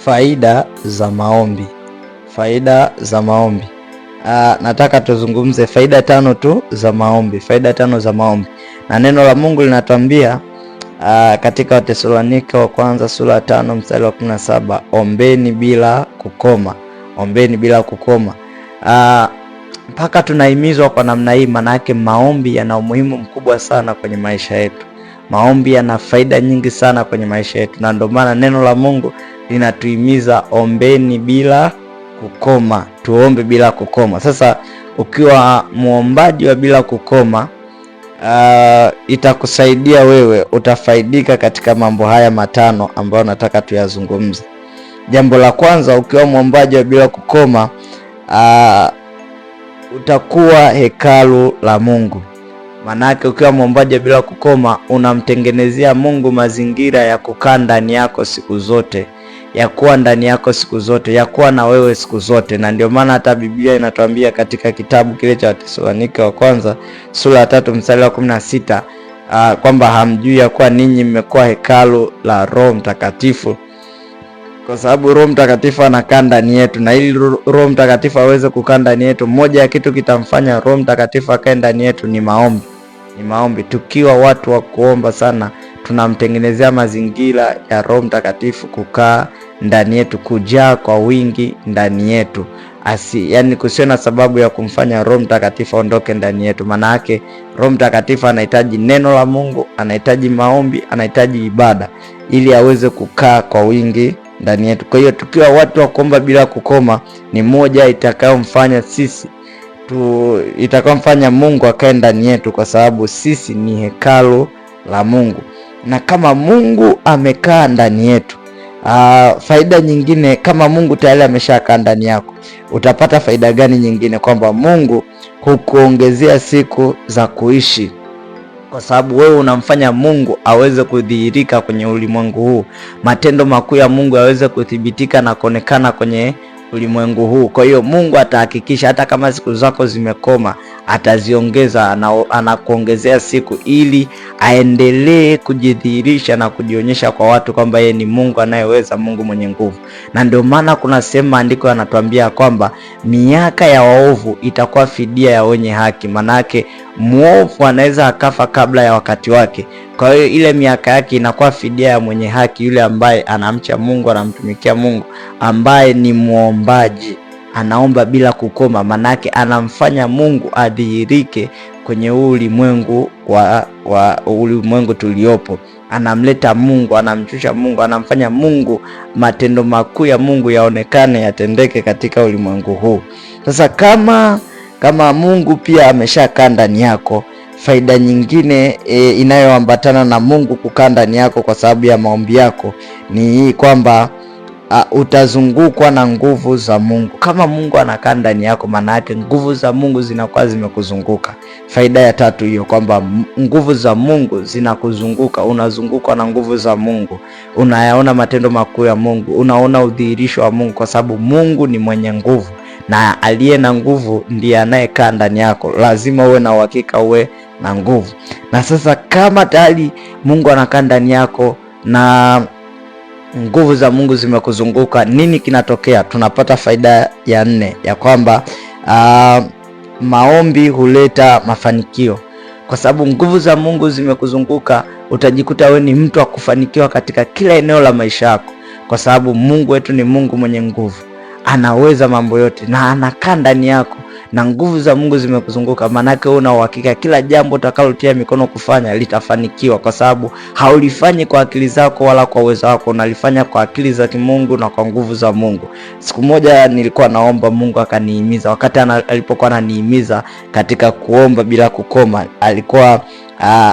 Faida za maombi. Faida za maombi. Nataka tuzungumze faida 5 tu za maombi. Faida 5 za maombi. Na neno la Mungu linatuambia katika Wathesalonike wa kwanza sura ya 5 mstari wa 17, ombeni bila kukoma. Ombeni bila kukoma. Mpaka tunahimizwa kwa namna hii, maana yake maombi yana umuhimu mkubwa sana kwenye maisha yetu. Maombi yana faida nyingi sana kwenye maisha yetu, na ndio maana neno la Mungu linatuhimiza ombeni bila kukoma. Tuombe bila kukoma. Sasa ukiwa muombaji wa bila kukoma, itakusaidia wewe, utafaidika katika mambo haya 5 ambayo nataka tuyazungumze. Jambo la kwanza, ukiwa muombaji wa bila kukoma, utakuwa hekalu la Mungu. Manake ukiwa muombaji bila kukoma, unamtengenezea Mungu mazingira ya kukaa ndani yako siku zote, ya kuwa ndani yako siku zote, ya kuwa na wewe siku zote. Na ndio maana hata Biblia inatuambia katika kitabu kile cha Wathesalonike wa kwanza sura ya 3 mstari wa 16 kwamba hamjui ya kuwa ninyi mmekuwa hekalu la Roho Mtakatifu, kwa sababu Roho Mtakatifu anakaa ndani yetu. Na ili Roho Mtakatifu aweze kukaa ndani yetu, moja ya kitu kitamfanya Roho Mtakatifu akae ndani yetu ni maombi. Ni maombi. Tukiwa watu wa kuomba sana, tunamtengenezea mazingira ya Roho Mtakatifu kukaa ndani yetu, kujaa kwa wingi ndani yetu. Yani kusio na sababu ya kumfanya Roho Mtakatifu aondoke ndani yetu. Maana yake Roho Mtakatifu anahitaji neno la Mungu, anahitaji maombi, anahitaji ibada ili aweze kukaa kwa wingi ndani yetu. Kwa hiyo tukiwa watu wa kuomba bila kukoma, ni moja itakayomfanya itakayomfanya Mungu akae ndani yetu, kwa sababu sisi ni hekalu la Mungu. Na kama Mungu amekaa ndani yetu, faida nyingine, kama Mungu tayari ameshakaa ndani yako, utapata faida gani nyingine? Kwamba Mungu hukuongezea siku za kuishi, kwa sababu wewe unamfanya Mungu aweze kudhihirika kwenye ulimwengu huu, matendo makuu ya Mungu yaweze kuthibitika na kuonekana kwenye ulimwengu huu. Kwa hiyo Mungu atahakikisha hata kama siku zako zimekoma, ataziongeza, anakuongezea siku ili aendelee kujidhihirisha na kujionyesha kwa watu kwamba yeye ni Mungu anayeweza, Mungu mwenye nguvu. Na ndio maana kuna sehemu maandiko yanatuambia kwamba miaka ya waovu itakuwa fidia ya wenye haki. Manake muovu anaweza akafa kabla ya wakati wake, kwa hiyo ile miaka yake inakuwa fidia ya mwenye haki, yule ambaye anamcha Mungu, anamtumikia Mungu, ambaye ni muombaji, anaomba bila kukoma. Manake anamfanya Mungu adhihirike kwenye ulimwengu wa ulimwengu tuliopo. Anamleta Mungu, anamshusha Mungu, anamfanya Mungu, matendo makuu ya Mungu yaonekane, yatendeke katika ulimwengu huu. Sasa kama Mungu pia ameshakaa ndani yako, faida nyingine inayoambatana na Mungu kukaa ndani yako kwa sababu ya maombi yako ni hii, kwamba utazungukwa na nguvu za Mungu. Kama Mungu anakaa ndani yako, maana yake nguvu za Mungu zinakuwa zimekuzunguka. Faida ya 3 hiyo, kwamba nguvu za Mungu zinakuzunguka, unazungukwa na nguvu za Mungu, unayaona matendo makuu ya Mungu, unaona udhihirisho wa Mungu, kwa sababu Mungu ni mwenye nguvu, na aliye na nguvu ndiye anayekaa ndani yako. Lazima uwe na uhakika, uwe na nguvu. Na sasa kama tayari Mungu anakaa ndani yako na nguvu za Mungu zimekuzunguka, nini kinatokea? Tunapata faida ya 4 ya kwamba maombi huleta mafanikio. Kwa sababu nguvu za Mungu zimekuzunguka, utajikuta wewe ni mtu wa kufanikiwa katika kila eneo la maisha yako, kwa sababu Mungu wetu ni Mungu mwenye nguvu, anaweza mambo yote na anakaa ndani yako, na nguvu za Mungu zimekuzunguka. Manake una uhakika kila jambo utakalotia mikono kufanya litafanikiwa, kwa sababu haulifanyi kwa akili zako wala kwa uwezo wako, unalifanya kwa akili za kimungu na kwa nguvu za Mungu. Siku moja nilikuwa naomba, Mungu akanihimiza. Wakati alipokuwa ananihimiza katika kuomba bila kukoma, alikuwa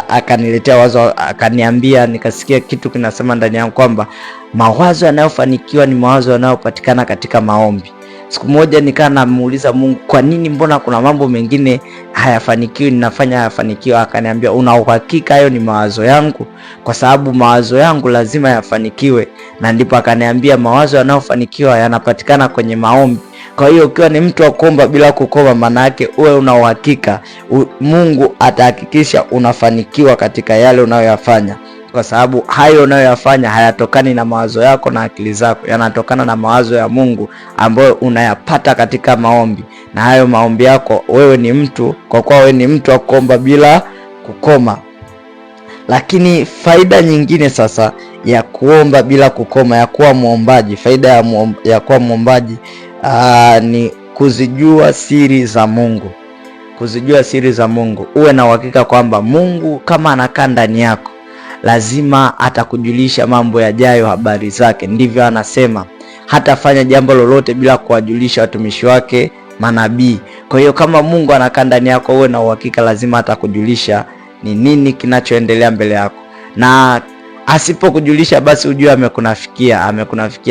akaniletea wazo, akaniambia, nikasikia kitu kinasema ndani yangu kwamba mawazo yanayofanikiwa ni mawazo yanayopatikana katika maombi. Siku moja nikaa namuuliza Mungu, kwa nini mbona kuna mambo mengine hayafanikiwi, ninafanya hayafanikiwa? Akaniambia, una uhakika hayo ni mawazo yangu? Kwa sababu mawazo yangu lazima yafanikiwe. Na ndipo akaniambia mawazo yanayofanikiwa yanapatikana kwenye maombi. Kwa hiyo ukiwa ni mtu wa kuomba bila kukoma, maana yake uwe una uhakika Mungu atahakikisha unafanikiwa katika yale unayoyafanya. kwa sababu hayo unayoyafanya hayatokani na mawazo yako na akili zako, yanatokana na mawazo ya Mungu ambayo unayapata katika maombi. Na hayo maombi yako, wewe ni mtu, kwa kuwa wewe ni mtu wa kuomba bila kukoma. Lakini faida nyingine sasa ya kuomba bila kukoma, ya kuwa muombaji, faida ya kuwa muombaji ni kuzijua siri za Mungu. Kuzijua siri za Mungu. Uwe na uhakika kwamba Mungu kama anakaa ndani yako, lazima atakujulisha mambo yajayo, habari zake. Ndivyo anasema, hatafanya jambo lolote bila kuwajulisha watumishi wake manabii. Kwa hiyo kama Mungu anakaa ndani yako, uwe na uhakika lazima atakujulisha ni nini kinachoendelea mbele yako. Na asipokujulisha, basi ujue amekunafikia.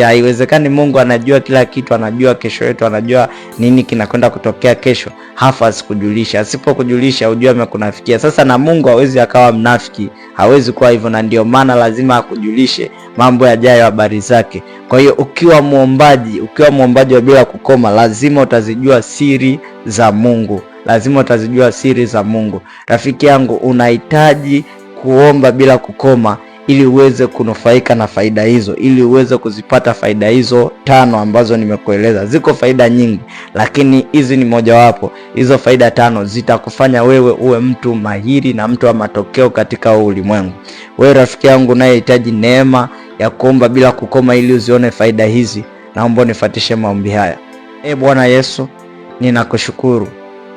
Haiwezekani Mungu anajua kila kitu, anajua kesho yetu, anajua nini kinakwenda kutokea kesho, hafa asikujulisha. Asipokujulisha, ujue amekunafikia. Sasa na Mungu hawezi akawa mnafiki, hawezi kuwa hivyo, na ndio maana lazima akujulishe mambo yajayo, habari zake. Kwa hiyo ukiwa muombaji wa bila kukoma, lazima utazijua siri za Mungu. Rafiki yangu, unahitaji kuomba bila kukoma ili uweze kunufaika na faida hizo, ili uweze kuzipata faida hizo 5 ambazo nimekueleza. Ziko faida nyingi, lakini hizi ni mojawapo. Hizo faida 5 zitakufanya wewe uwe mtu mahiri na mtu wa matokeo katika ulimwengu. Wewe rafiki yangu unayehitaji neema ya kuomba bila kukoma ili uzione faida hizi, naomba unifuatishe maombi haya. Bwana Yesu, ninakushukuru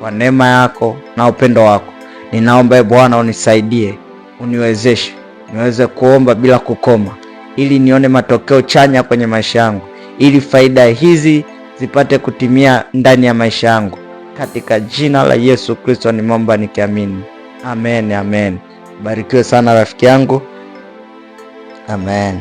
kwa neema yako na upendo wako. Ninaomba Bwana unisaidie, uniwezeshe niweze kuomba bila kukoma, ili nione matokeo chanya kwenye maisha yangu, ili faida hizi zipate kutimia ndani ya maisha yangu. Katika jina la Yesu Kristo nimeomba nikiamini. Amen. Barikiwe sana rafiki yangu. Amen.